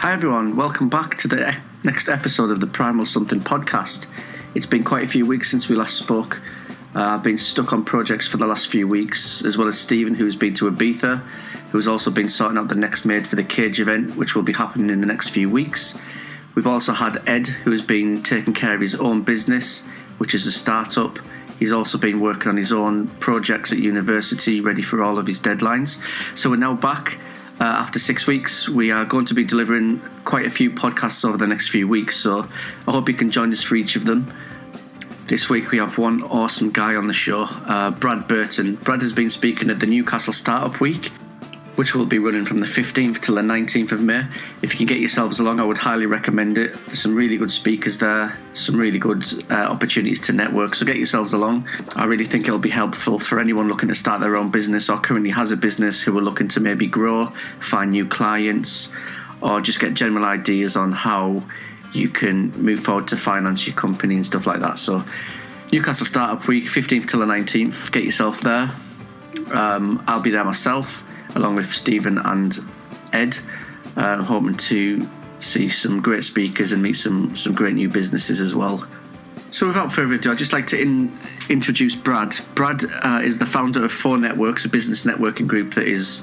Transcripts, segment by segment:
Hi everyone, welcome back to the next episode of the PrimalSomething podcast. It's been quite a few weeks since we last spoke. I've been stuck on projects for the last few weeks, as well as Stephen, who's been to Ibiza, who's also been sorting out the next Made for the Cage event, which will be happening in the next few weeks. We've also had Ed, who has been taking care of his own business, which is a startup. He's also been working on his own projects at university, ready for all of his deadlines. So we're now back. After 6 weeks, we are going to be delivering quite a few podcasts over the next few weeks, so I hope you can join us for each of them. This week we have one awesome guy on the show, Brad Burton. Brad has been speaking at the Newcastle Startup Week, which will be running from the 15th till the 19th of May. If you can get yourselves along, I would highly recommend it. There's some really good speakers there, some really good opportunities to network, so get yourselves along. I really think it'll be helpful for anyone looking to start their own business or currently has a business who are looking to maybe grow, find new clients, or just get general ideas on how you can move forward to finance your company and stuff like that. So Newcastle Startup Week, 15th till the 19th, get yourself there. I'll be there myself, along with Stephen and Ed, hoping to see some great speakers and meet some great new businesses as well. So without further ado, I'd just like to introduce Brad. Brad is the founder of 4 Networks, a business networking group that is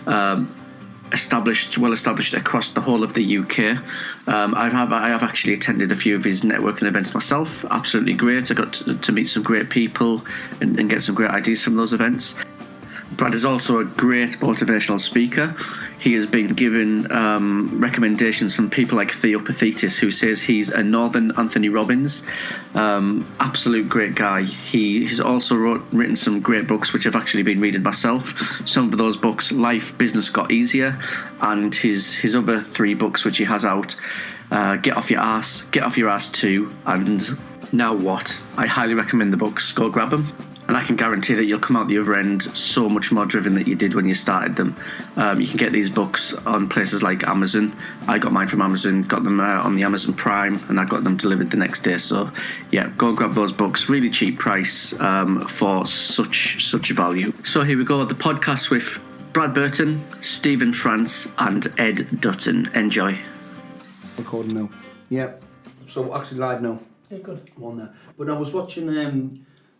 well established across the whole of the UK. I have actually attended a few of his networking events myself. Absolutely great. I got to meet some great people and get some great ideas from those events. Brad is also a great motivational speaker. He has been given recommendations from people like Theo Pathetis, who says he's a Northern Anthony Robbins. Absolute great guy. He has also written some great books, which I've actually been reading myself. Some of those books, Life, Business Got Easier, and his other 3 books which he has out, Get Off Your Ass, Get Off Your Ass 2, and Now What. I highly recommend the books. Go grab them. And I can guarantee that you'll come out the other end so much more driven than you did when you started them. You can get these books on places like Amazon. I got mine from Amazon, got them on the Amazon Prime, and I got them delivered the next day. So yeah, go and grab those books. Really cheap price for such value. So here we go, the podcast with Brad Burton, Stephen France, and Ed Dutton. Enjoy. Recording now. Yeah. So actually live now. Yeah, good. One there. But I was watching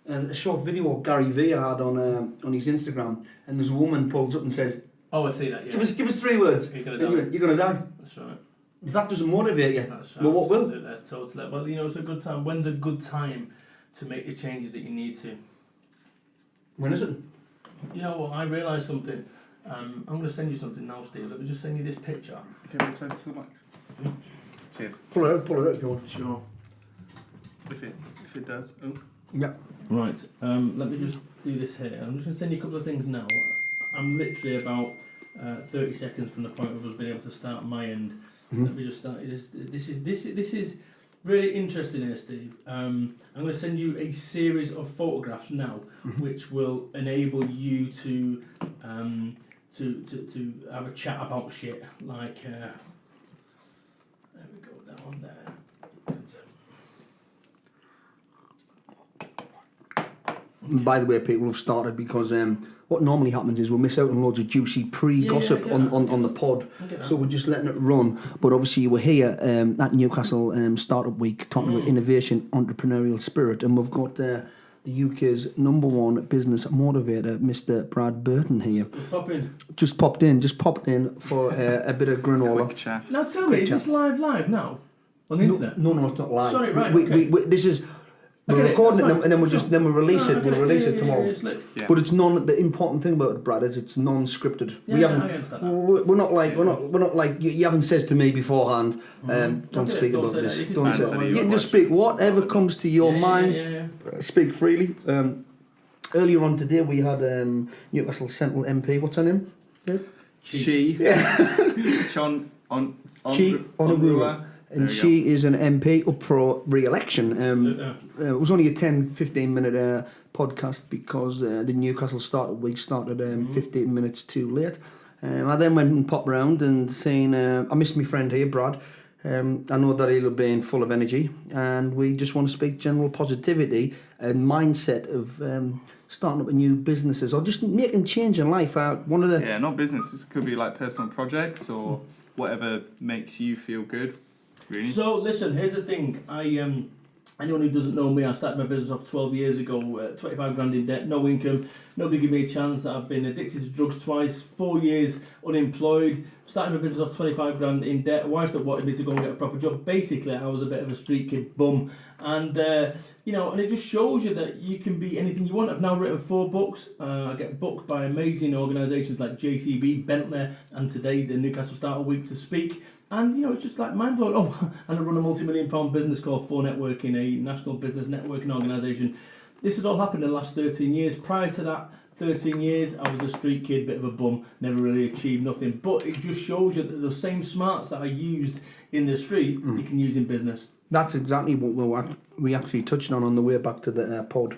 a short video of Gary Vee had on his Instagram, and there's a woman pulls up and says, "Oh, I see that. Yeah. Give us 3 words. You're gonna die. You're gonna die." That's right. If that doesn't motivate you, That's right. well, what will? Totally. Well, it's a good time. When's a good time to make the changes that you need to? When is it? You know what? I realised something. I'm going to send you something now, Steve. Let me just send you this picture. Okay, we're close to the mics. Mm. Cheers. Pull it out if you want. Sure. If it does. Oh. Yeah. Right. Let me just do this here. I'm just going to send you a couple of things now. I'm literally about 30 seconds from the point of us being able to start my end. Mm-hmm. Let me just start. This is really interesting here, Steve. I'm going to send you a series of photographs now, which will enable you to have a chat about shit. Like, there we go. That one there. By the way, people have started because what normally happens is we'll miss out on loads of juicy pre-gossip on the pod, so we're just letting it run. But obviously we're here at Newcastle Startup Week talking about innovation, entrepreneurial spirit, and we've got the UK's #1 business motivator, Mr. Brad Burton here. Just popped in for a bit of granola. Quick chat. Now tell me, is this live now on the internet? No, it's not live. Sorry, right, we, this is. We're recording it, and then we'll release it. We'll release it tomorrow. Yeah. But it's the important thing about it, Brad, is it's non-scripted. Yeah, we haven't. I understand that. We're not like you haven't says to me beforehand. Don't speak about this. Don't say. You can just speak whatever comes to your mind. Yeah. Speak freely. Earlier on today, we had Newcastle Central MP. What's her name? She. Yeah. Chon on Chi Onwurah. And she is an MP up for re-election. It was only a 10-15 minute podcast because the Newcastle Startup Week started 15 minutes too late. I then went and popped round and seen, I missed my friend here, Brad. I know that he'll be full of energy, and we just want to speak general positivity and mindset of starting up a new businesses or just making change in life. One of the Yeah, not businesses. Could be like personal projects or whatever makes you feel good. Really. So listen, here's the thing. Anyone who doesn't know me, I started my business off 12 years ago, 25 grand in debt, no income, nobody gave me a chance. I've been addicted to drugs twice, 4 years unemployed, started my business off 25 grand in debt, a wife that wanted me to go and get a proper job. Basically, I was a bit of a street kid bum. And, and it just shows you that you can be anything you want. I've now written 4 books. I get booked by amazing organisations like JCB, Bentley, and today the Newcastle Startup Week to speak. And, it's just like mind-blowing. Oh, and I run a multi-million-pound business called 4 Networking, a national business networking organisation. This has all happened in the last 13 years. Prior to that 13 years, I was a street kid, bit of a bum, never really achieved nothing. But it just shows you that the same smarts that I used in the street, you can use in business. That's exactly what we actually touched on the way back to the pod.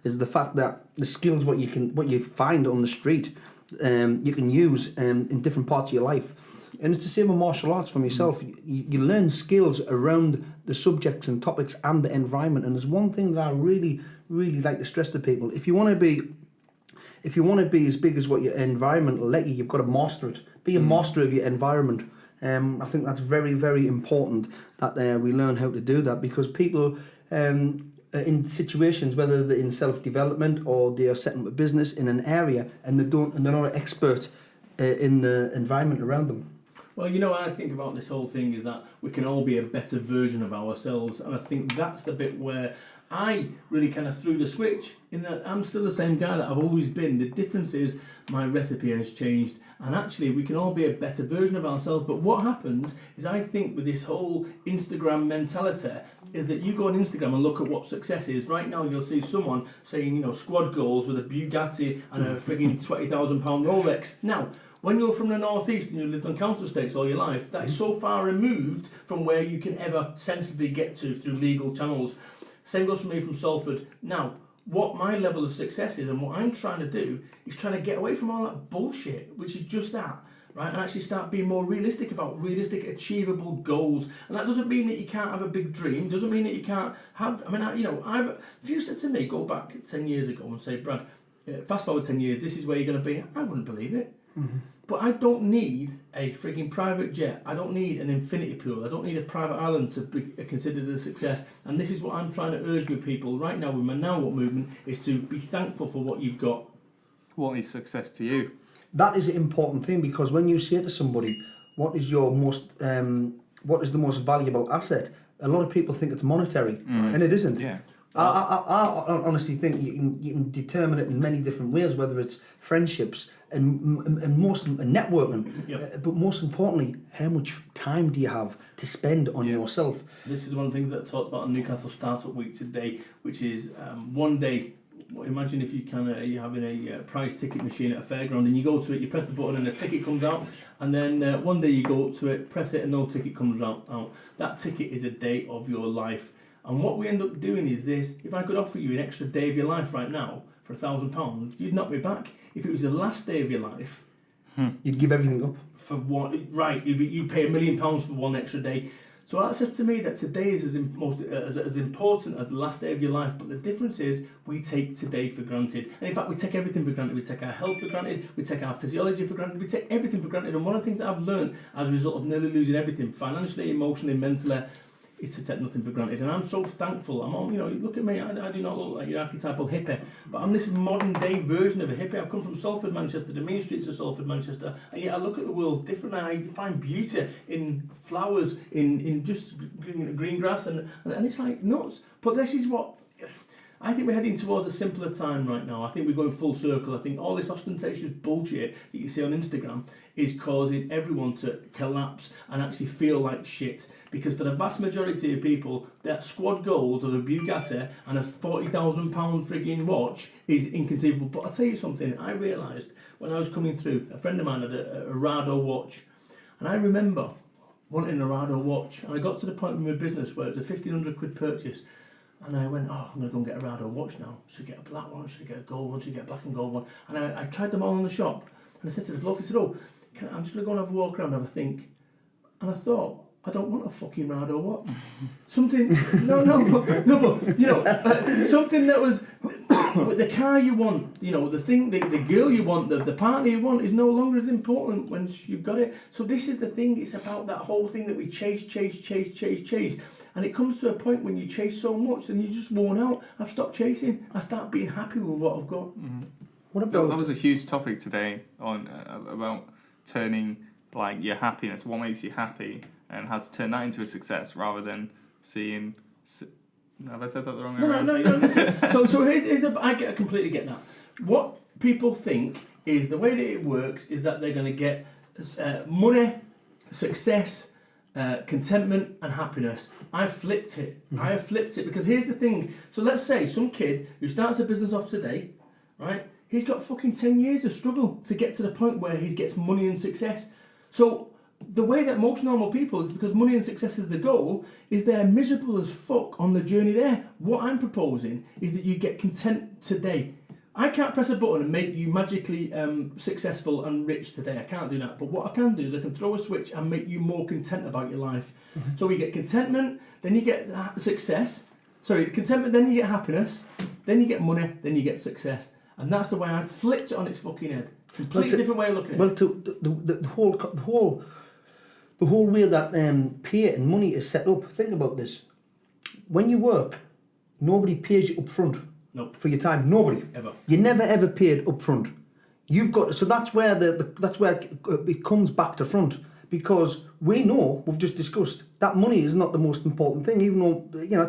Is the fact that the skills what you find on the street, you can use in different parts of your life. And it's the same with martial arts from yourself. You learn skills around the subjects and topics and the environment. And there's one thing that I really, really like to stress to people: if you want to be as big as what your environment will let you, you've got to master it. Be a master of your environment. I think that's very, very important that we learn how to do that, because people in situations, whether they're in self-development or they are setting up a business in an area and they're not an expert in the environment around them. Well, what I think about this whole thing is that we can all be a better version of ourselves, and I think that's the bit where I really kind of threw the switch, in that I'm still the same guy that I've always been. The difference is my recipe has changed, and actually we can all be a better version of ourselves. But what happens is, I think with this whole Instagram mentality, is that you go on Instagram and look at what success is. Right now you'll see someone saying, squad goals with a Bugatti and a frigging £20,000 Rolex. Now, when you're from the northeast and you lived on council estates all your life, that is so far removed from where you can ever sensibly get to through legal channels. Same goes for me from Salford. Now, what my level of success is and what I'm trying to do is trying to get away from all that bullshit, which is just that, right? And actually start being more realistic about realistic, achievable goals. And that doesn't mean that you can't have a big dream. Doesn't mean that you can't have. If you said to me, go back 10 years ago and say, Brad, fast forward 10 years, this is where you're going to be, I wouldn't believe it. Mm-hmm. But I don't need a freaking private jet. I don't need an infinity pool. I don't need a private island to be considered a success. And this is what I'm trying to urge with people right now with my Now What movement, is to be thankful for what you've got. What is success to you? That is an important thing, because when you say to somebody, what is the most valuable asset? A lot of people think it's monetary, and it isn't. Yeah. I honestly think you can determine it in many different ways, whether it's friendships and networking, but most importantly, how much time do you have to spend on yourself? This is one of the things that I talked about on Newcastle Startup Week today, which is one day. Imagine if you're having a prize ticket machine at a fairground, and you go to it, you press the button and a ticket comes out, and then one day you go up to it, press it, and no ticket comes out. That ticket is a day of your life. And what we end up doing is this: if I could offer you an extra day of your life right now for £1,000, you'd knock me back. If it was the last day of your life, you'd give everything up for one. Right, you'd pay £1 million for one extra day. So that says to me that today is as important as the last day of your life. But the difference is we take today for granted. And in fact, we take everything for granted. We take our health for granted. We take our physiology for granted. We take everything for granted. And one of the things that I've learned as a result of nearly losing everything, financially, emotionally, mentally, is to take nothing for granted. And I'm so thankful. Look at me, I do not look like your archetypal hippie, but I'm this modern day version of a hippie. I've come from Salford, Manchester, the main streets of Salford, Manchester, and yet I look at the world differently. I find beauty in flowers, in just green grass, and it's like nuts. But this is what I think we're heading towards a simpler time right now. I think we're going full circle. I think all this ostentatious bullshit that you see on Instagram is causing everyone to collapse and actually feel like shit. Because for the vast majority of people, that squad goals of a Bugatti and a £40,000 frigging watch is inconceivable. But I'll tell you something, I realised when I was coming through, a friend of mine had a Rado watch. And I remember wanting a Rado watch. And I got to the point with my business where it was a £1,500 purchase. And I went, I'm going to go and get a Rado watch now. Should I get a black one? Should I get a gold one? Should I get a black and gold one? And I tried them all in the shop. And I said to the bloke, I said, I'm just going to go and have a walk around and have a think. And I thought, I don't want a fucking Rado watch. Something, something that was the car you want, you know, the thing, the girl you want, the partner you want is no longer as important once you've got it. So this is the thing. It's about that whole thing that we chase. And it comes to a point when you chase so much and you're just worn out. I've stopped chasing. I start being happy with what I've got. Mm-hmm. What about... That was a huge topic today on about turning like your happiness, what makes you happy, and how to turn that into a success rather than seeing... Have I said that the wrong way around? No, listen. So here's I completely get that. What people think is the way that it works is that they're going to get money, success, contentment and happiness. I flipped it. I have flipped it because here's the thing. So let's say some kid who starts a business off today, right? He's got fucking 10 years of struggle to get to the point where he gets money and success. So the way that most normal people is because money and success is the goal, is they're miserable as fuck on the journey there. What I'm proposing is that you get content today. I can't press a button and make you magically successful and rich today. I can't do that. But what I can do is I can throw a switch and make you more content about your life. So you get contentment, then you get success. Contentment, then you get happiness, then you get money, then you get success. And that's the way I flipped it on its fucking head. Completely different way of looking at it. Well, the whole way that pay and money is set up. Think about this. When you work, nobody pays you up front. Nope. For your time. Nobody. Ever. You never ever paid up front. You've got, so that's where that's where it comes back to front, because we know, we've just discussed, that money is not the most important thing, even though, you know,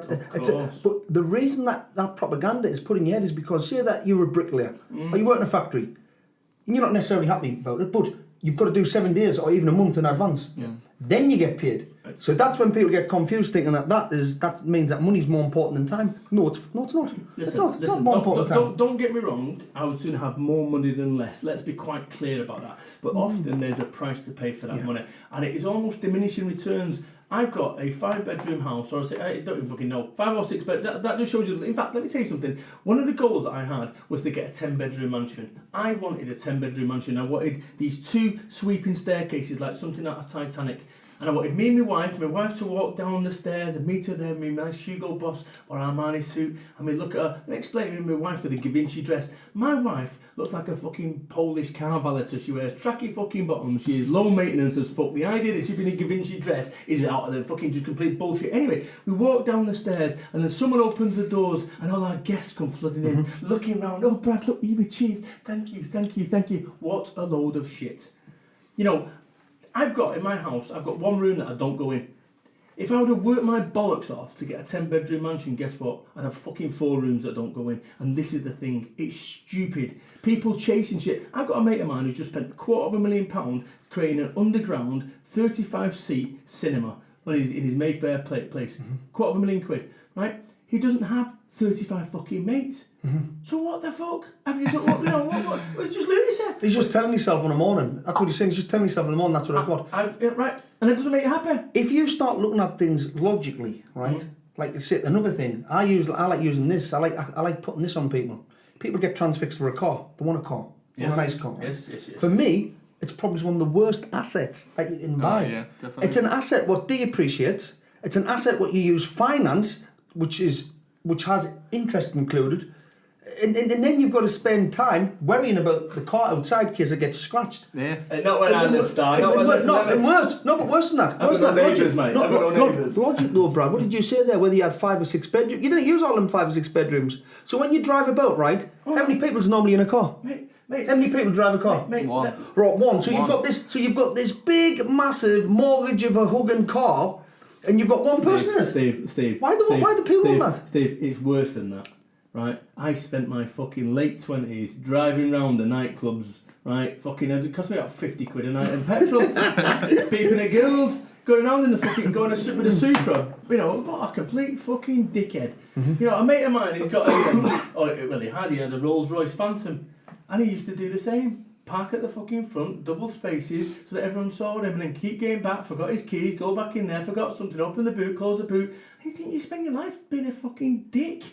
but the reason that propaganda is put in your head is because, say that you're a bricklayer or you work in a factory and you're not necessarily happy about it, but you've got to do 7 days or even a month in advance. Yeah. Then you get paid. So that's when people get confused, thinking that means that money's more important than time. No, it's not. Listen, it's not more important than time. Don't get me wrong. I would sooner have more money than less. Let's be quite clear about that. But often there's a price to pay for that money, and it is almost diminishing returns. I've got a 5-bedroom house, or I don't even fucking know, 5 or 6 bed. That just shows you. In fact, let me tell you something. One of the goals that I had was to get a 10-bedroom mansion. I wanted a 10-bedroom mansion. I wanted these 2 sweeping staircases, like something out of Titanic. And I wanted me and my wife to walk down the stairs and meet her there in my nice Hugo Boss or Armani suit. And we look at her. Let me explain to my wife with a Givenchy dress. My wife looks like a fucking Polish car valeter. She wears tracky fucking bottoms. She is low maintenance as fuck. The idea that she'd be in a Givenchy dress is out of the fucking just complete bullshit. Anyway, we walk down the stairs and then someone opens the doors and all our guests come flooding in, looking around. Oh, Brad, look, you've achieved. Thank you. What a load of shit. You know, I've got one room that I don't go in. If I would have worked my bollocks off to get a 10-bedroom mansion, guess what? I'd have fucking 4 rooms that don't go in. And this is the thing. It's stupid. People chasing shit. I've got a mate of mine who's just spent £250,000 creating an underground 35-seat cinema in his Mayfair place. £250,000, right? He doesn't have 35 fucking mates. So what the fuck have you done? What? Just lunacy. He's just telling himself in the morning. That's what he's saying. He's just telling himself in the morning. That's what I've got. Right, and it doesn't make you happy. If you start looking at things logically, right? Like I said, another thing I like using this. I like putting this on people. People get transfixed for a car. They want a car. They want a nice car. Yes. For me, it's probably one of the worst assets that you can buy. Yeah, definitely. It's an asset what depreciates. It's an asset what you use finance, which has interest included. And then you've got to spend time worrying about the car outside in case it gets scratched. Yeah. Not when I live, Star. But worse than that. I've got no neighbours, mate. I've got no neighbours. Logic though, Brad. What did you say there? Whether you had 5 or 6 bedrooms? You didn't use all them 5 or 6 bedrooms. So when you drive about, right? How many people's normally in a car? Mate, how many people drive a car? One. Right, one. So you've got this. So you've got this big, massive mortgage of a hugging car, and you've got one person in it. Steve. Why do people want that? Steve, it's worse than that. Right, I spent my fucking late 20s driving round the nightclubs, right, fucking, it cost me about 50 quid a night in petrol, beeping at girls, going around in the fucking, going with a Supra, you know, what a complete fucking dickhead. You know, a mate of mine, he's got he had a Rolls Royce Phantom, and he used to do the same. Park at the fucking front, double spaces, so that everyone saw him, and then keep getting back, forgot his keys, go back in there, forgot something, open the boot, close the boot. And you think you spend your life being a fucking dick.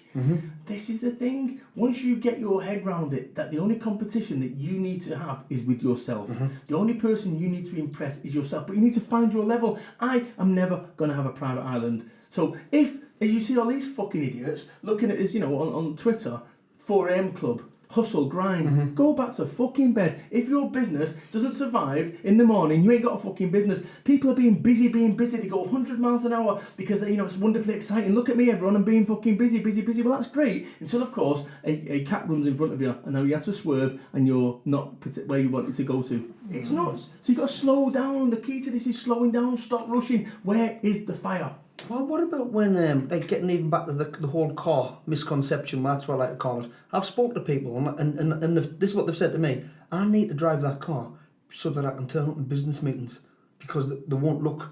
This is the thing. Once you get your head round it, that the only competition that you need to have is with yourself. The only person you need to impress is yourself, but you need to find your level. I am never going to have a private island. So if you see all these fucking idiots looking at this, you know, on Twitter, 4 a.m. club. Hustle, grind, go back to fucking bed. If your business doesn't survive in the morning, you ain't got a fucking business. People are being busy. They go 100 miles an hour because they, it's wonderfully exciting. Look at me, everyone, I'm being fucking busy. Well, that's great. Until, of course, a cat runs in front of you and now you have to swerve and you're not where you wanted to go to. It's nuts. So you've got to slow down. The key to this is slowing down, stop rushing. Where is the fire? Well, what about when, getting even back to the whole car misconception, that's what I like to call it. I've spoke to people, and this is what they've said to me. I need to drive that car so that I can turn up in business meetings because they won't look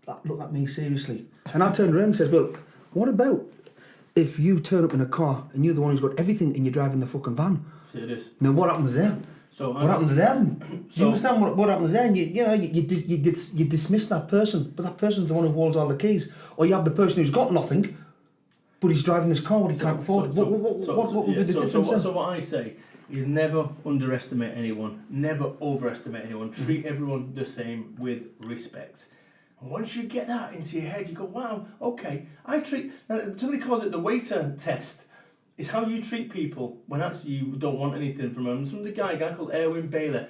at me seriously. And I turned around and said, well, what about if you turn up in a car and you're the one who's got everything and you're driving the fucking van? Serious. Now, what happens there? So what happens then? Do you understand what happens then? You dismiss that person, but that person's the one who holds all the keys. Or you have the person who's got nothing, but he's driving this car what he can't afford. What would be the difference then? So what I say is never underestimate anyone, never overestimate anyone. Treat everyone the same with respect. And once you get that into your head, you go, wow, okay. Somebody called it the waiter test. It's how you treat people when actually you don't want anything from them. Some guy called Erwin Baylor.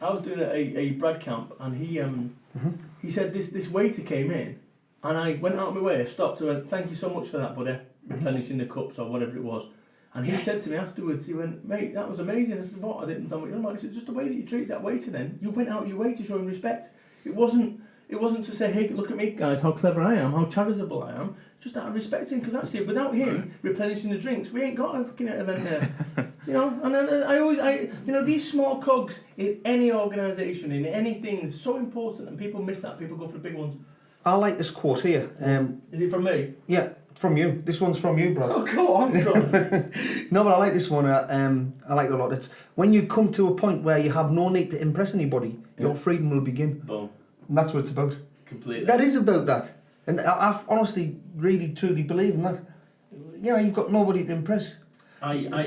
I was doing a Brad camp, and he said this waiter came in, and I went out of my way, I stopped and went, thank you so much for that, buddy, replenishing the cups or whatever it was. And he said to me afterwards, he went, mate, that was amazing. I said, what? I didn't know what you're on. He said, just the way that you treat that waiter then, you went out of your way to show him respect. It wasn't to say, hey, look at me, guys, how clever I am, how charitable I am. Just out of respecting, because actually, without him replenishing the drinks, we ain't got a fucking event there. And then these small cogs in any organisation, in anything, is so important, and people miss that. People go for the big ones. I like this quote here. Is it from me? Yeah, from you. This one's from you, brother. Oh, go on, son. No, but I like this one. I like it a lot. It's when you come to a point where you have no need to impress anybody, your freedom will begin. Boom. And that's what it's about. Completely. That is about that. And I honestly, really, truly believe in that. You've got nobody to impress. You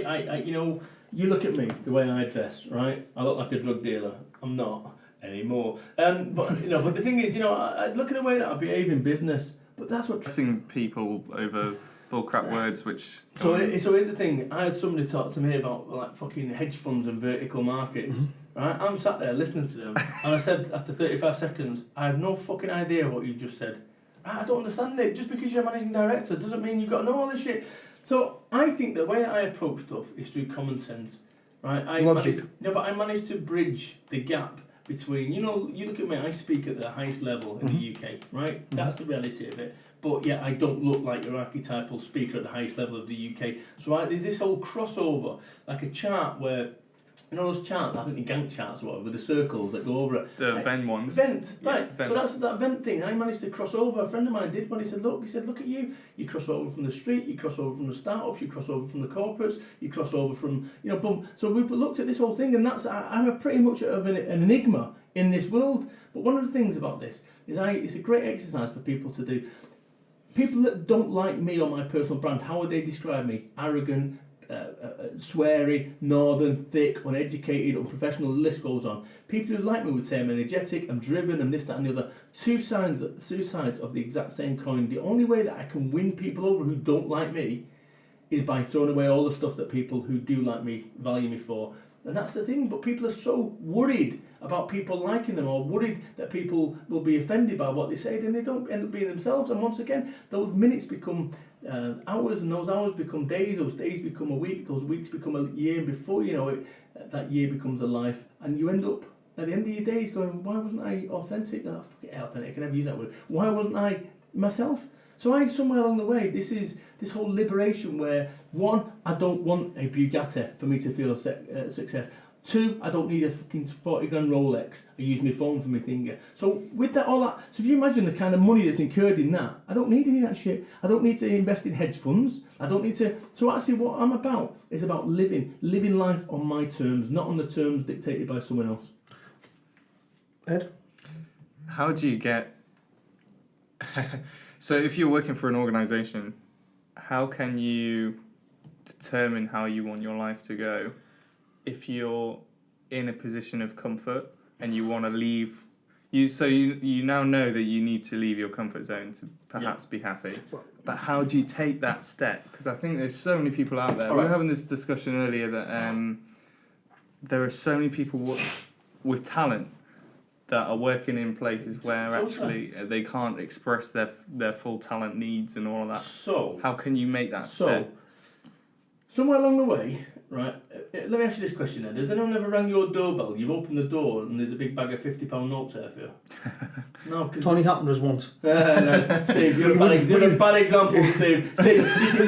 look at me, the way I dress, right? I look like a drug dealer. I'm not anymore. But the thing is, I look at the way that I behave in business. But that's what dressing people over bullcrap words, which. So here's the thing. I had somebody talk to me about like fucking hedge funds and vertical markets. Right? I'm sat there listening to them, and I said after 35 seconds, I have no fucking idea what you just said. I don't understand it. Just because you're a managing director doesn't mean you've got to know all this shit. So I think the way I approach stuff is through common sense, right? Logic. But I managed to bridge the gap between, you look at me, I speak at the highest level in the UK, right? That's the reality of it. But yeah, I don't look like your archetypal speaker at the highest level of the UK. So there's this whole crossover, like a chart where, those charts, I think the Gantt charts or whatever, with the circles that go over it. The Venn ones. Vent, right. Vent. So that's that Vent thing. I managed to cross over. A friend of mine did one. He said, look at you. You cross over from the street, you cross over from the startups, you cross over from the corporates, you cross over from, boom. So we looked at this whole thing, and I'm a pretty much of an enigma in this world. But one of the things about this is it's a great exercise for people to do. People that don't like me or my personal brand, how would they describe me? Arrogant, sweary, northern, thick, uneducated, unprofessional, the list goes on. People who like me would say I'm energetic, I'm driven, I'm this, that and the other. Two sides of the exact same coin. The only way that I can win people over who don't like me is by throwing away all the stuff that people who do like me value me for. And that's the thing, but people are so worried about people liking them or worried that people will be offended by what they say, then they don't end up being themselves. And once again, those minutes become hours, and those hours become days, those days become a week, those weeks become a year, and before you know it, that year becomes a life, and you end up at the end of your days going, why wasn't I authentic? Oh, fuck it, authentic, I can never use that word. Why wasn't I myself? So somewhere along the way, this whole liberation where, one, I don't want a Bugatti for me to feel success. Two, I don't need a fucking 40 grand Rolex. I use my phone for my thing. So with all that, so if you imagine the kind of money that's incurred in that, I don't need any of that shit. I don't need to invest in hedge funds. I don't need to. So actually, what I'm about is about living life on my terms, not on the terms dictated by someone else. Ed, how do you get? So if you're working for an organisation, how can you determine how you want your life to go if you're in a position of comfort and you want to leave You now know that you need to leave your comfort zone to perhaps be happy. But how do you take that step? Because I think there's so many people out there. We were having this discussion earlier that there are so many people with talent that are working in places where actually they can't express their full talent needs and all of that. So how can you make that step? Somewhere along the way, right, let me ask you this question then. Has anyone ever rang your doorbell? You've opened the door and there's a big bag of £50 notes there for you? No, because Tony happened us once. No, Steve, you're a bad example, Steve. Steve,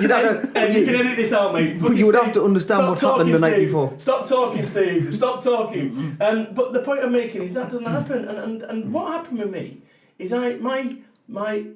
you can edit this out, mate. But you would have to understand what happened the night before. Stop talking, Steve. Stop talking. But the point I'm making is that doesn't happen. And what happened with me is my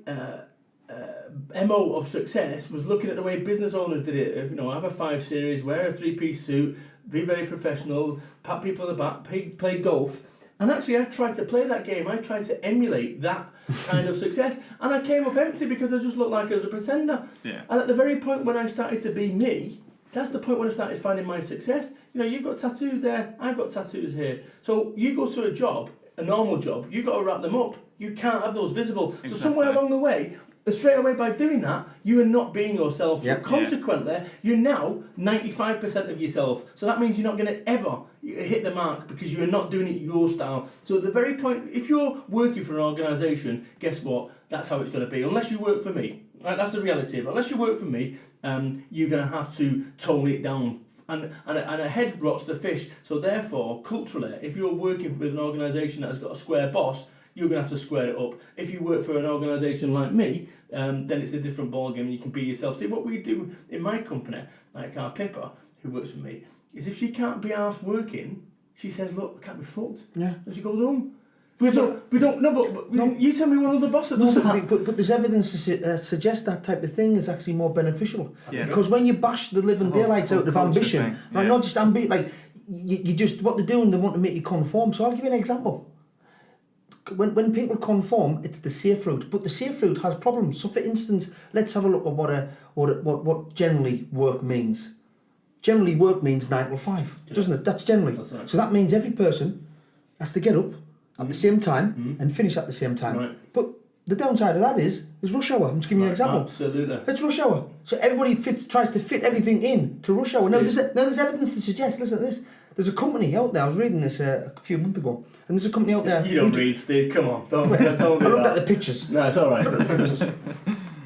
MO of success was looking at the way business owners did it. Have a 5 Series, wear a 3-piece suit, be very professional, pat people on the back, play golf. And actually, I tried to play that game. I tried to emulate that kind of success. And I came up empty because I just looked like I was a pretender. Yeah. And at the very point when I started to be me, that's the point when I started finding my success. You've got tattoos there, I've got tattoos here. So you go to a job, a normal job, you've got to wrap them up. You can't have those visible. Exactly. So somewhere along the way, straight away by doing that, you are not being yourself. So consequently, you're now 95% of yourself. So that means you're not going to ever hit the mark because you're not doing it your style. So at the very point, if you're working for an organisation, guess what? That's how it's going to be. Unless you work for me. Right? That's the reality of it. Unless you work for me, you're going to have to tone it down. And a head rots the fish. So therefore, culturally, if you're working with an organisation that has got a square boss, you're going to have to square it up. If you work for an organisation like me, then it's a different ballgame and you can be yourself. See, what we do in my company, like our Pippa, who works for me, is if she can't be arsed working, she says, look, I can't be fucked. Yeah. And she goes home. We don't know, you tell me one other boss that does that. But there's evidence to suggest that type of thing is actually more beneficial. Yeah. Because when you bash the living daylights out of ambition, right, not just ambition, like, you just, what they're doing, they want to make you conform. So I'll give you an example. When people conform, it's the safe route, but the safe route has problems. So, for instance, let's have a look at what generally work means. Generally, work means 9 to 5, doesn't it? That's generally. That's right. So that means every person has to get up at the same time and finish at the same time. Right. But the downside of that is rush hour. I'm just giving you an example. Absolutely. It's rush hour. So everybody tries to fit everything in to rush hour. Now there's evidence to suggest. Listen to this. There's a company out there, I was reading this a few months ago, and there's a company out there... You don't read, Steve, come on, don't do that. I looked at the pictures. No, it's alright.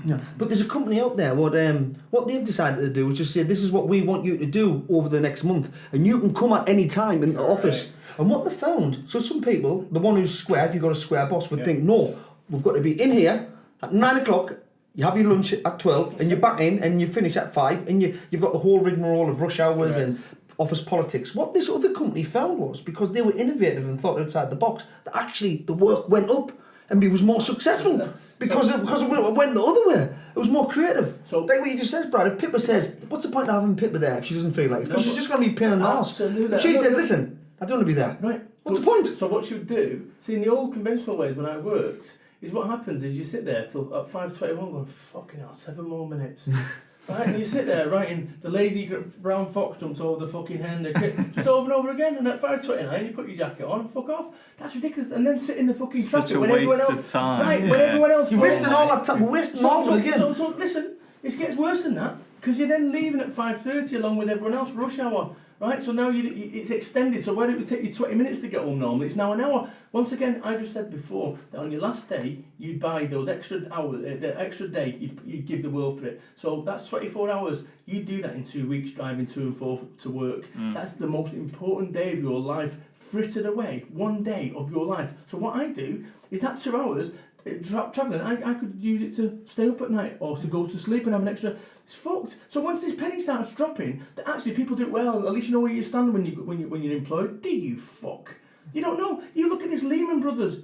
Yeah. But there's a company out there, what they've decided to do is just say, this is what we want you to do over the next month, and you can come at any time in the office. And what they found, so some people, the one who's square, if you've got a square boss, would think, no, we've got to be in here at 9 o'clock, you have your lunch at 12, and you're back in, and you finish at 5, and you've got the whole rigmarole of rush hours and office politics. What this other company found was, because they were innovative and thought outside the box, that actually the work went up and it was more successful because it went the other way. It was more creative. So, like what you just said, Brad, if Pippa says, what's the point of having Pippa there if she doesn't feel like it? Because she's just going to be pain in the arse. If she said, listen, I don't want to be there. Right. What's the point? So what she would do, see, in the old conventional ways when I worked, is what happens is you sit there till at 5:21 going, fucking hell, 7 more minutes. Right, and you sit there writing the lazy brown fox jumps over the fucking hen, just over and over again, and at 5:29 you put your jacket on and fuck off. That's ridiculous. And then sit in the fucking traffic when everyone else... Such a waste of time. Right, when everyone else... You're wasting all that time, we're wasting all again. So listen, it gets worse than that, because you're then leaving at 5:30 along with everyone else, rush hour. Right, so now it's extended, so where it would take you 20 minutes to get home normally, it's now an hour. Once again, I just said before that on your last day, you'd buy those extra hours, the extra day, you'd give the world for it. So that's 24 hours. You do that in 2 weeks, driving to and forth to work. That's the most important day of your life, frittered away, 1 day of your life. So what I do is that 2 hours, travelling, I could use it to stay up at night or to go to sleep and have an extra. It's fucked. So once this penny starts dropping, that actually people do it well. At least you know where you stand when you're employed. Do you fuck? You don't know. You look at this Lehman Brothers,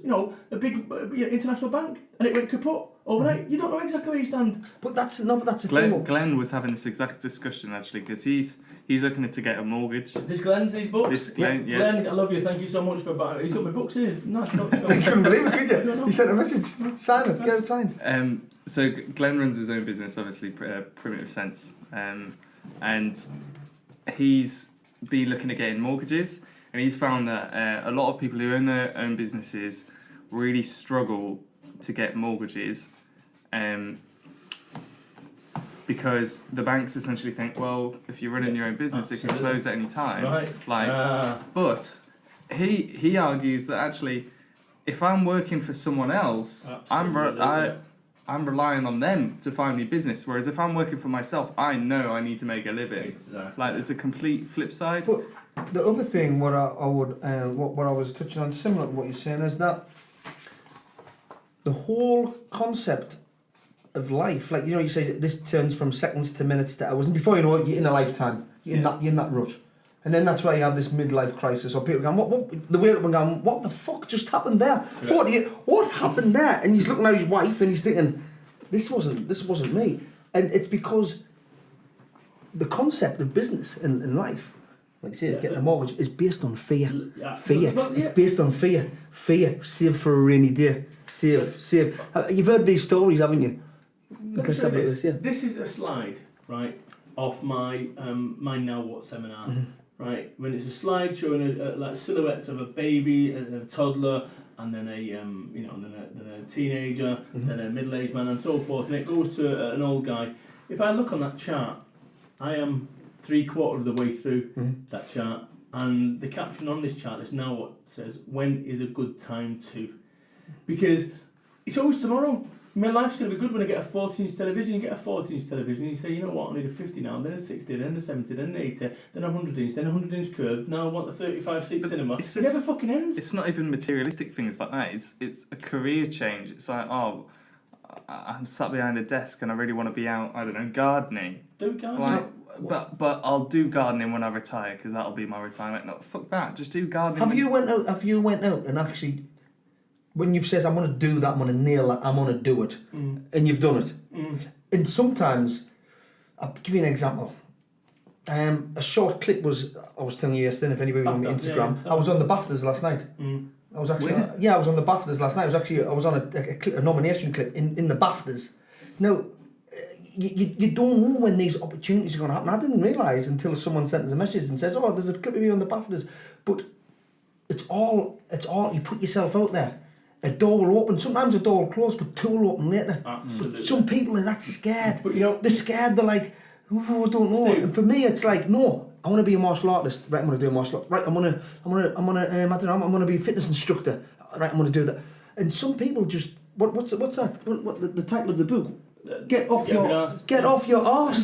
a big international bank, and it went kaput overnight. You don't know exactly where you stand. But that's a thing. Glenn was having this exact discussion actually because he's looking to get a mortgage. This Glenn's his books. This Glenn, yeah. Glenn, I love you. Thank you so much for buying. He's got my books here. No, you couldn't believe it, could you? No. He sent a message. Sign it. Get it signed. So Glenn runs his own business, obviously, PrimitiveSense, and he's been looking at getting mortgages, and he's found that a lot of people who own their own businesses really struggle to get mortgages, because the banks essentially think, well, if you're running your own business, it can close at any time. Right. But he argues that actually, if I'm working for someone else, I'm relying on them to find me business. Whereas if I'm working for myself, I know I need to make a living. Exactly. Like, there's a complete flip side. But the other thing, what I was touching on, similar to what you're saying, is that the whole concept of life, like, you know, you say this turns from seconds to minutes to hours, and before you know it, you're in a lifetime. You're in that rut. And then that's why you have this midlife crisis, or people going, what the way up and going, what the fuck just happened there? 48, what happened there? And he's looking at his wife and he's thinking, this wasn't me. And it's because the concept of business in life, like you say, getting a mortgage, is based on fear. Fear. It's based on fear. Fear. Save for a rainy day. Save. You've heard these stories, haven't you? This is a slide, right, off my my Now What seminar. Right, when it's a slide showing like silhouettes of a baby, a toddler, and then a teenager, then a middle-aged man, and so forth, and it goes to an old guy. If I look on that chart, I am 3/4 of the way through that chart, and the caption on this chart is Now What says, "When is a good time to?" Because it's always tomorrow. My life's going to be good when I get a 40-inch television. You get a 40-inch television, you say, you know what, I need a 50 now, then a 60, then a 70, then an 80, then a 100-inch, then a 100-inch curve. Now I want a 35-seat cinema. It never fucking ends. It's not even materialistic things like that. It's a career change. It's like, oh, I'm sat behind a desk and I really want to be out, I don't know, gardening. Do gardening. Like, but I'll do gardening when I retire, because that'll be my retirement. No, fuck that. Just do gardening. Have you went out and actually, when you've said, I'm going to do that, I'm going to nail that, I'm going to do it, and you've done it. And sometimes, I'll give you an example. A short clip was, I was telling you yesterday, if anybody was on the Instagram, I was on the BAFTAs last night. I was actually, I was on the BAFTAs last night. I was on a nomination clip in the BAFTAs. Now, you don't know when these opportunities are going to happen. I didn't realise until someone sent us a message and says, oh, there's a clip of you on the BAFTAs. But it's all, you put yourself out there. A door will open. Sometimes a door will close, but two will open later. Absolutely. But some people are that scared. But you know, they're scared. They're like, oh, I don't know. Steve, and for me, it's like, no, I want to be a martial artist. Right, I'm going to do a martial art. Right, I'm going to be a fitness instructor. Right, I'm going to do that. And some people just, what's that? What the title of the book? Get off your arse.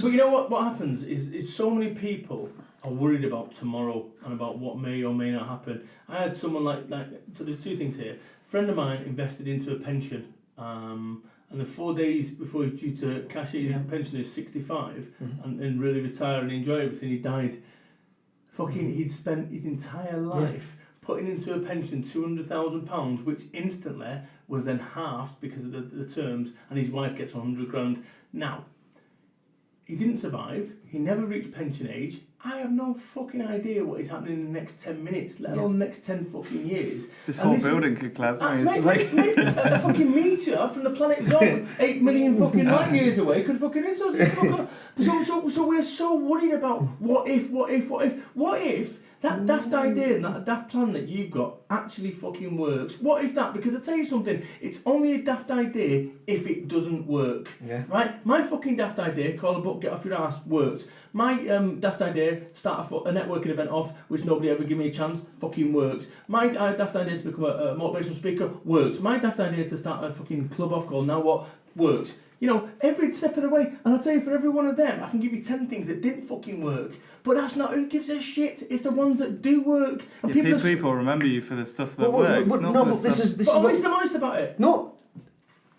But you know what happens is so many people are worried about tomorrow and about what may or may not happen. I had someone like so there's two things here. A friend of mine invested into a pension, and then 4 days before he's due to cash in, his pension is 65, and really retire and enjoy everything, he died. He'd spent his entire life putting into a pension £200,000, which instantly was then halved because of the terms, and his wife gets 100 grand. Now, he didn't survive, he never reached pension age. I have no fucking idea what is happening in the next 10 minutes, let alone the next 10 fucking years. This whole building could collapse. A fucking meteor from the planet Zone, 8 million fucking light years away, could fucking hit us. So we're so worried about what if that daft idea and that daft plan that you've got actually fucking works. What if that? Because I tell you something, it's only a daft idea if it doesn't work. Yeah. Right? My fucking daft idea, call a book, get off your ass, works. My daft idea, start a networking event off, which nobody ever give me a chance, fucking works. My daft idea to become a motivational speaker, works. My daft idea to start a fucking club off called Now What, works. You know, every step of the way. And I'll tell you, for every one of them, I can give you 10 things that didn't fucking work. But that's not who gives a shit. It's the ones that do work. And people remember you for the stuff that works. At least I'm honest about it. No.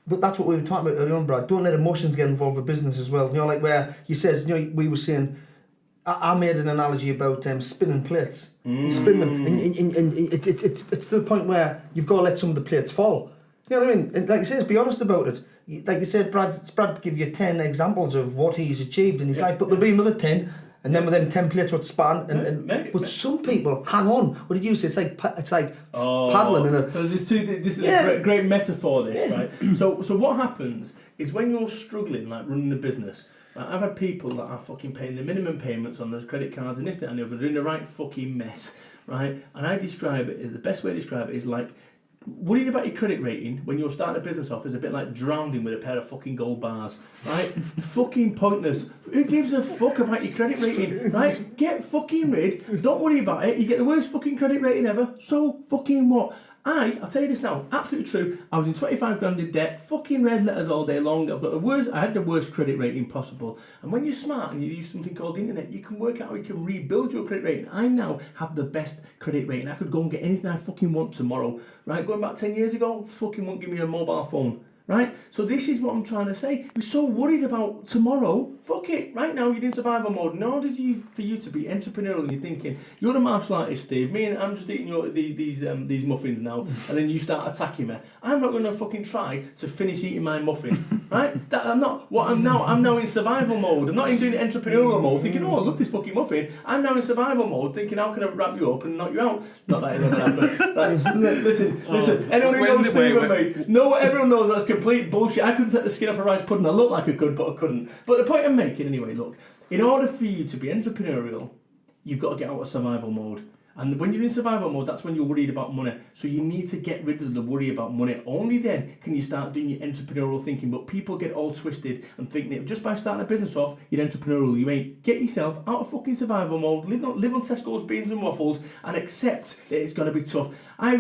But that's what we were talking about earlier on, Brad. Don't let emotions get involved with business as well. You know, like where you says, you know, we were saying, I made an analogy about spinning plates. You spin them, and it's to the point where you've got to let some of the plates fall. You know what I mean? And like you said, be honest about it. Like you said, Brad give you 10 examples of what he's achieved in his life, but there'll be another 10, and then with them 10 plates would span. But some people hang on. What did you say? It's like paddling in a. So this is a great metaphor. Right? So what happens is when you're struggling, like running a business. I've had people that are fucking paying the minimum payments on those credit cards and this, that, and the other, doing the right fucking mess, right? And I describe it as the best way to describe it is like worrying about your credit rating when you're starting a business off is a bit like drowning with a pair of fucking gold bars, right? Fucking pointless. Who gives a fuck about your credit rating, right? Get fucking rid. Don't worry about it. You get the worst fucking credit rating ever. So fucking what? I'll tell you this now, absolutely true. I was in 25 grand in debt, fucking red letters all day long. I had the worst credit rating possible. And when you're smart and you use something called the internet, you can work out how you can rebuild your credit rating. I now have the best credit rating. I could go and get anything I fucking want tomorrow, right? Going back 10 years ago, fucking won't give me a mobile phone. Right? So this is what I'm trying to say. You're so worried about tomorrow. Fuck it. Right now you're in survival mode. In order for you to be entrepreneurial and you're thinking, you're a martial artist, Steve. Me and I'm just eating these muffins now, and then you start attacking me. I'm not going to fucking try to finish eating my muffin. Right? I'm now in survival mode. I'm not even doing entrepreneurial mode, thinking, oh, I love this fucking muffin. I'm now in survival mode, thinking, how can I wrap you up and knock you out? Not that it ever happened. Right? Listen. Anyone who knows Steve and me, everyone knows that's complete bullshit. I couldn't take the skin off a rice pudding. I looked like I could, but I couldn't. But the point I'm making anyway, look, in order for you to be entrepreneurial, you've got to get out of survival mode. And when you're in survival mode, that's when you're worried about money. So you need to get rid of the worry about money. Only then can you start doing your entrepreneurial thinking. But people get all twisted and think that just by starting a business off, you're entrepreneurial. You ain't. Get yourself out of fucking survival mode. Live on Tesco's beans and waffles and accept that it's going to be tough. I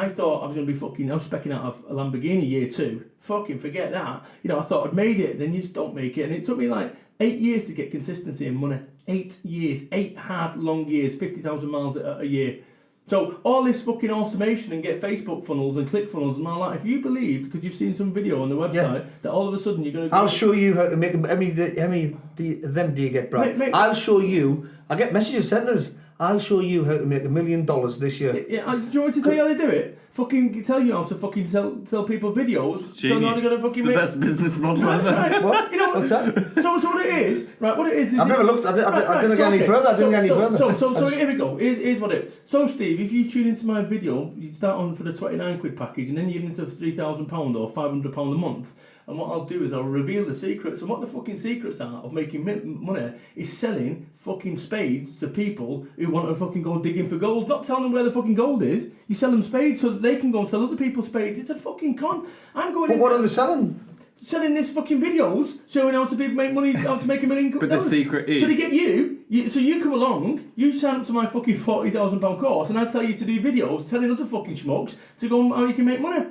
thought I was going to be fucking, I was specking out of a Lamborghini year 2. Fucking forget that. I thought I'd made it. Then you just don't make it. And it took me like 8 years to get consistency in money. 8 years. 8 hard, long years. 50,000 miles a year. So all this fucking automation and get Facebook funnels and click funnels and all that, if you believe, because you've seen some video on the website, that all of a sudden you're going to... I'll show you how to make them. How many of them do you get, Brad? Mate. I'll show you. I get messages sent to us. I'll show you how to make $1 million this year. Yeah, do you want me to tell you how to do it? Fucking tell you how to fucking sell people videos. It's genius. It's the best business model ever. Right. What? What's that? So what it is, right? What it is. I've never looked. I didn't get any further. So here we go. Here's what it is. So Steve, if you tune into my video, you start on for the £29 package, and then you get into £3,000 or £500 a month. And what I'll do is I'll reveal the secrets. And what the fucking secrets are of making money is selling fucking spades to people who want to fucking go digging for gold. Not telling them where the fucking gold is. You sell them spades so that they can go and sell other people's spades. It's a fucking con. But what are they selling? Selling this fucking videos showing how to make money, how to make $1 million. But the secret is... So they get you, so you come along, you sign up to my fucking £40,000 course, and I tell you to do videos telling other fucking schmucks to go how you can make money.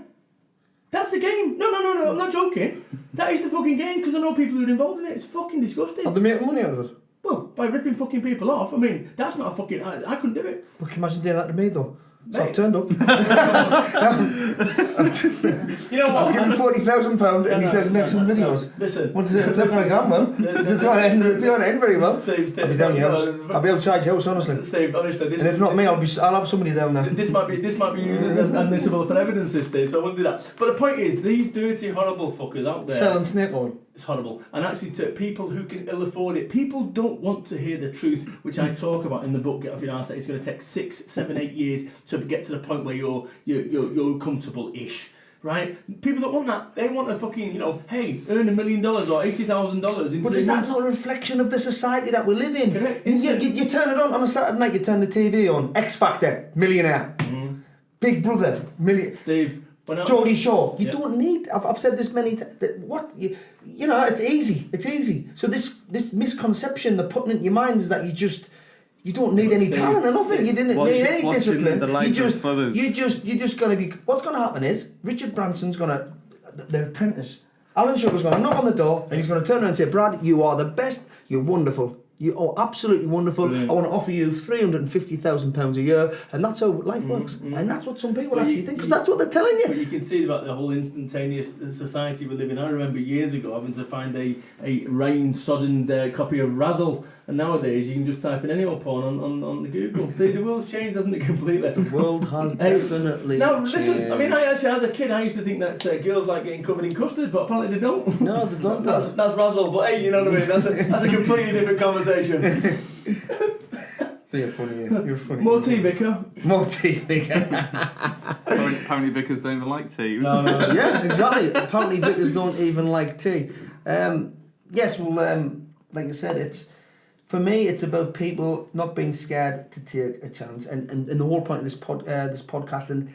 That's the game. No, I'm not joking. That is the fucking game, because I know people who are involved in it. It's fucking disgusting. Have they made money out of it? Well, by ripping fucking people off. I mean, that's not a fucking... I couldn't do it. Well, can you imagine doing that to me, though? So I've turned up. You know what? I've given £40,000 and he says make some videos. Listen. What is it? It's not going to go well. It's not going to end very well. Steve, I'll be down your house. I'll be outside your house, honestly. Steve, honestly. And if not me, I'll have somebody down there. This might be used as admissible for evidence, Steve, so I won't do that. But the point is, these dirty, horrible fuckers out there... Selling snake oil. It's horrible. And actually, to people who can ill afford it, people don't want to hear the truth, which I talk about in the book, Get Off Your Arse, that it's going to take 6, 7, 8 years to get to the point where you're comfortable-ish. Right? People don't want that. They want a fucking, hey, earn $1 million or $80,000. But is that not a reflection of the society that we live in? Correct. You turn it on a Saturday night, you turn the TV on, X Factor, millionaire. Mm. Big Brother, million. Steve. Geordie Shaw. You don't need... I've said this many times. What? It's easy. It's easy. So this misconception they're putting into your mind is that you don't need any talent or nothing. You didn't need any discipline. You just going to be... What's going to happen is Richard Branson's going to... The Apprentice. Alan Sugar's going to knock on the door and he's going to turn around and say, Brad, you are the best. You're wonderful. You are absolutely wonderful. Brilliant. I want to offer you £350,000 a year, and that's how life works. And that's what some people actually think, because that's what they're telling you. But you can see about the whole instantaneous society we live in. I remember years ago having to find a rain-sodden copy of Razzle, and nowadays you can just type in any old porn on the Google. See, the world's changed, hasn't it, completely? The world has definitely changed. Now, listen, I mean, as a kid, I used to think that girls like getting covered in custard, but apparently they don't. No, they don't. That's Razzle, but hey, you know what I mean? That's a completely different conversation. You're funny. You're funny. More tea, Vicar. More tea, Vicar. Apparently vicars don't even like tea. No. Yeah, exactly. Apparently vicars don't even like tea. Yes, well, like I said, for me, it's about people not being scared to take a chance, and the whole point of this podcast, and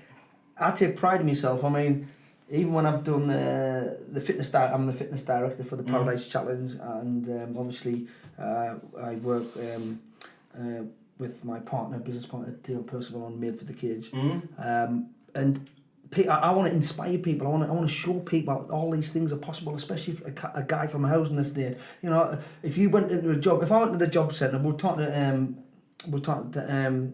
I take pride in myself. I mean, even when I've done the fitness, I'm the fitness director for the Paradise Challenge, and obviously I work with my business partner, Dale Percival, on Made for the Cage, and I want to inspire people. I want to show people all these things are possible, especially if a guy from a housing estate. You know, if you went into a job, if I went to the job centre, we're talking to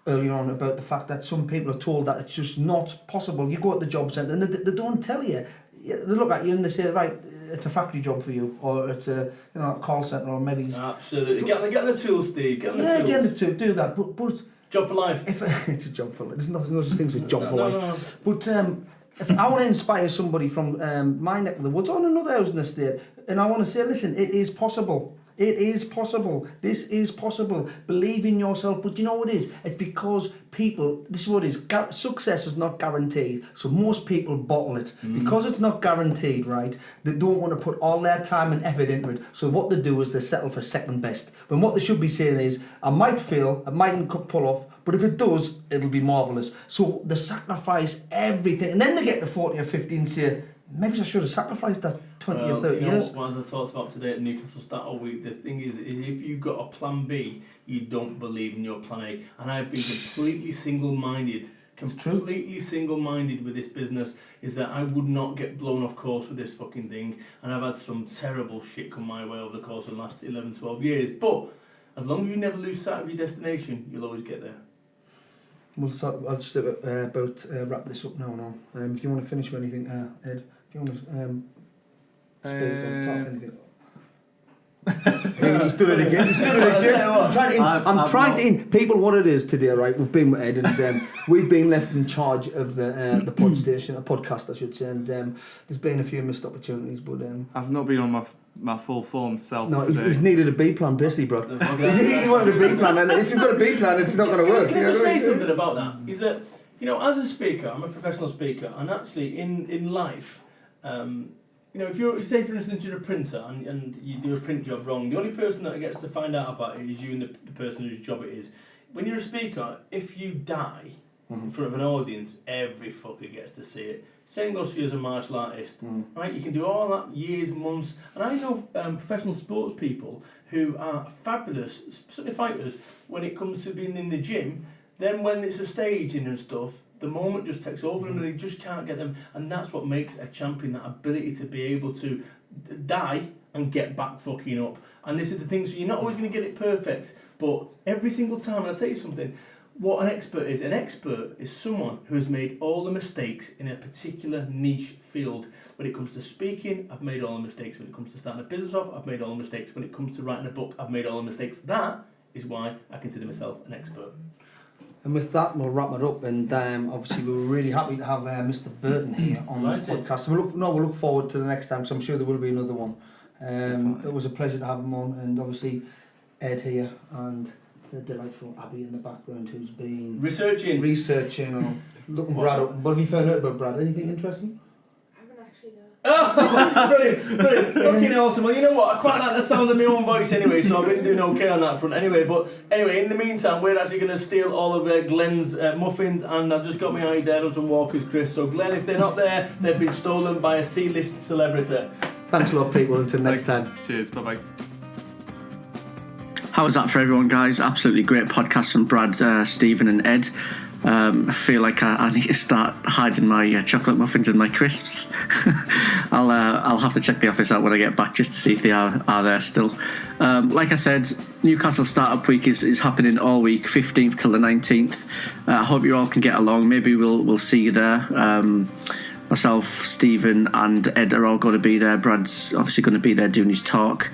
earlier on about the fact that some people are told that it's just not possible. You go to the job centre and they don't tell you. They look at you and they say, right, it's a factory job for you, or it's a a call centre, or maybe. Absolutely, get the tools, Steve. Get the tools. Do that, but. Job for life. It's a job for life. There's no such thing as a job for life. No. But if I want to inspire somebody from my neck of the woods on another housing estate, and I want to say, listen, it is possible. It is possible. This is possible. Believe in yourself. But you know what it is? It's because people, this is what it is, success is not guaranteed. So most people bottle it. Because it's not guaranteed, right? They don't want to put all their time and effort into it. So what they do is they settle for second best. When what they should be saying is, I might fail, I mightn't pull off, but if it does, it'll be marvellous. So they sacrifice everything. And then they get to 40 or 50 and say, maybe I should have sacrificed that 20 or 30 years. Well, as I talked about today at Newcastle Start all week, the thing is if you've got a plan B, you don't believe in your plan A. And I've been completely single-minded with this business, is that I would not get blown off course with this fucking thing. And I've had some terrible shit come my way over the course of the last 11, 12 years. But as long as you never lose sight of your destination, you'll always get there. I'll just about wrap this up now. If you want to finish with anything, Ed, if you want to speak or talk anything. He's doing it again. I'm trying to people what it is today, right? We've been with Ed and we've been left in charge of the podcast, I should say, and there's been a few missed opportunities, but I've not been on my full form self. No, today. he's needed a B plan, basically, bro. He wanted a B plan, and if you've got a B plan, it's not going to work. Can I just say something about that? Is that, as a speaker, I'm a professional speaker, and actually in life, if you say for instance you're a printer and you do a print job wrong, the only person that gets to find out about it is you and the person whose job it is. When you're a speaker, if you die in front of an audience, every fucker gets to see it. Same goes for you as a martial artist, right? You can do all that years, months, and I know professional sports people who are fabulous, certainly fighters, when it comes to being in the gym. Then when it's a staging and stuff, the moment just takes over and they just can't get them, and that's what makes a champion, that ability to be able to die and get back fucking up. And this is the thing, so you're not always going to get it perfect, but every single time, and I'll tell you something, what an expert is someone who has made all the mistakes in a particular niche field. When it comes to speaking, I've made all the mistakes. When it comes to starting a business off, I've made all the mistakes. When it comes to writing a book, I've made all the mistakes. That is why I consider myself an expert. And with that, we'll wrap it up. And obviously, we were really happy to have Mr. Burton here on the podcast. We'll look forward to the next time, because I'm sure there will be another one. It was a pleasure to have him on, and obviously Ed here and the delightful Abby in the background, who's been researching or looking Brad up. What have you found out about Brad? Anything interesting? Oh, brilliant. Fucking awesome. Well, you know what? I quite like the sound of my own voice anyway, so I've been doing okay on that front anyway. But anyway, in the meantime, we're actually going to steal all of Glenn's muffins, and I've just got my eye down on some Walker's Crisps. So Glenn, if they're not there, they've been stolen by a C-list celebrity. Thanks a lot, people. Until next time. Cheers. Bye-bye. How was that for everyone, guys? Absolutely great podcast from Brad, Stephen and Ed. I feel like I need to start hiding my chocolate muffins and my crisps. I'll have to check the office out when I get back just to see if they are there still. Like I said, Newcastle Startup Week is happening all week, 15th till the 19th. I hope you all can get along. Maybe we'll see you there. Myself, Stephen and Ed are all going to be there. Brad's obviously going to be there doing his talk.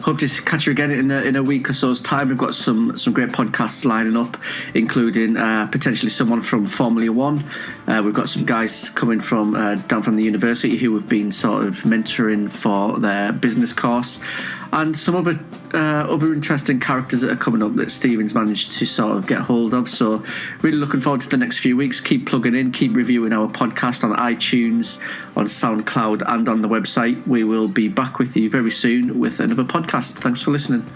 Hope to catch you again in a week or so's time. We've got some great podcasts lining up, including potentially someone from Formula One. We've got some guys coming from down from the university who have been sort of mentoring for their business course, and some other interesting characters that are coming up that Stephen's managed to sort of get hold of. So really looking forward to the next few weeks. Keep plugging in, keep reviewing our podcast on iTunes, on SoundCloud and on the website. We will be back with you very soon with another podcast. Thanks for listening.